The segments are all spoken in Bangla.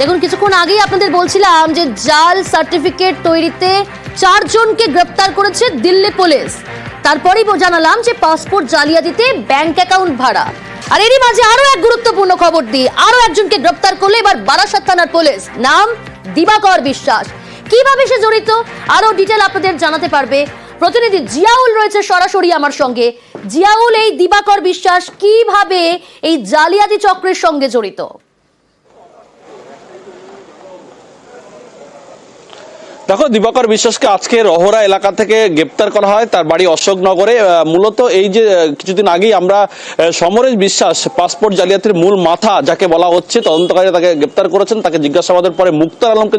দেখুন, কিছুক্ষণ আগেই আপনাদের বলছিলাম যে জাল সার্টিফিকেট তৈরিতে 4 জনকে গ্রেপ্তার করেছে দিল্লি পুলিশ। তারপরেই জানালাম যে পাসপোর্ট জালিয়াতিতে ব্যাংক অ্যাকাউন্ট ভাড়া। আর এরই মাঝে আরো এক গুরুত্বপূর্ণ খবর দিই, আরো একজনকে গ্রেপ্তার করলো এবার বারাসাত থানার পুলিশ। নাম দিবাকর বিশ্বাস। কিভাবে সে জড়িত আরো ডিটেল আপনাদের জানাতে পারবে প্রতিনিধি জিয়াউল রয়েছে সরাসরি আমার সঙ্গে। জিয়াউল, এই দিবাকর বিশ্বাস কিভাবে এই জালিয়াতি চক্রের সঙ্গে জড়িত? দেখো, দিবাকর বিশ্বাসকে আজকে রহরা এলাকা থেকে গ্রেপ্তার করা হয়, তার বাড়ি অশোকনগরে। মূলত এই যে কিছুদিন আগেই আমরা সমরেশ বিশ্বাস পাসপোর্ট জালিয়াতির মূল মাথা যাকে বলা হচ্ছে, তদন্তকারীরা তাকে গ্রেপ্তার করেছেন। তাকে জিজ্ঞাসাবাদের পরে মুক্তার আলমকে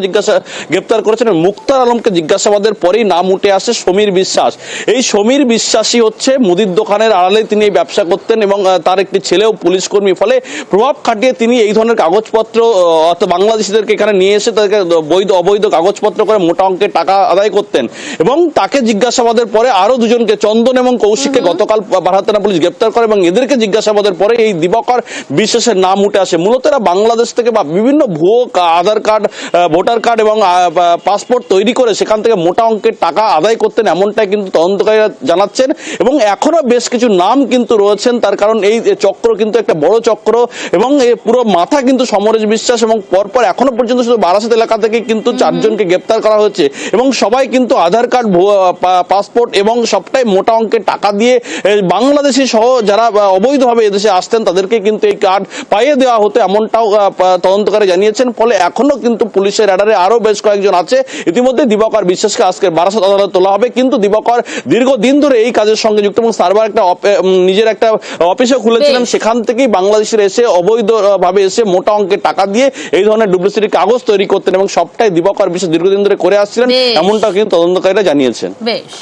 গ্রেপ্তার করেছেন। মুক্তার আলমকে জিজ্ঞাসাবাদের পরেই নাম উঠে আসে সমীর বিশ্বাস। এই সমীর বিশ্বাসই হচ্ছে মুদির দোকানের আড়ালে তিনি এই ব্যবসা করতেন এবং তার একটি ছেলেও পুলিশ কর্মী। ফলে প্রভাব খাটিয়ে তিনি এই ধরনের কাগজপত্র বাংলাদেশিদেরকে এখানে নিয়ে এসে তাদেরকে বৈধ অবৈধ কাগজপত্র করে মোটা অঙ্কের টাকা আদায় করতেন। এবং তাকে জিজ্ঞাসাবাদের পরে আরো দুজনকে, চন্দন এবং কৌশিককে গতকাল বারাসাত থানা পুলিশ গ্রেপ্তার করে এবং এদেরকে জিজ্ঞাসাবাদের পরে এই দিবাকর বিশ্বাসের নাম উঠে আসে। মূলত এরা বাংলাদেশ থেকে বা বিভিন্ন ভুয়ো আধার কার্ড, ভোটার কার্ড এবং পাসপোর্ট তৈরি করে সেখান থেকে মোটা অঙ্কের টাকা আদায় করতেন, এমনটাই কিন্তু তদন্তকারীরা জানাচ্ছেন। এবং এখনো বেশ কিছু নাম কিন্তু রয়েছেন, তার কারণ এই চক্র কিন্তু একটা বড় চক্র এবং এই পুরো মাথা কিন্তু সমরেশ বিশ্বাস। এবং পরপর এখনো পর্যন্ত শুধু বারাসাত এলাকা থেকে কিন্তু 4 জনকে গ্রেপ্তার করা হয়েছে এবং সবাই কিন্তু আধার কার্ড, পাসপোর্ট এবং সবটাই মোটা অঙ্কের টাকা দিয়ে বাংলাদেশি সহ যারা অবৈধভাবে এদেশে আসতেন তাদেরকে কিন্তু এই কার্ড পাইয়ে দেওয়া হতো, এমনটাও তদন্তকারী জানিয়েছেন। ফলে এখনো কিন্তু পুলিশের রাডারে আরো বেশ কয়েকজন আছে। ইতিমধ্যে দিবাকর বিশ্বাসকে আজকে বারাসাত আদালতে তোলা হবে, কিন্তু দিবাকর দীর্ঘদিন ধরে এই কাজের সঙ্গে যুক্ত এবং সার্ভার একটা নিজের একটা অফিসও খুলেছিলেন। সেখান থেকেই বাংলাদেশের এসে অবৈধভাবে এসে মোটা অঙ্কের টাকা দিয়ে এই ধরনের ডুপ্লিসিটি কাগজ তৈরি করতেন এবং সবটাই দিবাকর বিশ্বাস দীর্ঘদিন ধরে করে আসছিলেন, এমনটা কিন্তু তদন্তকারীরা জানিয়েছেন। বেশ।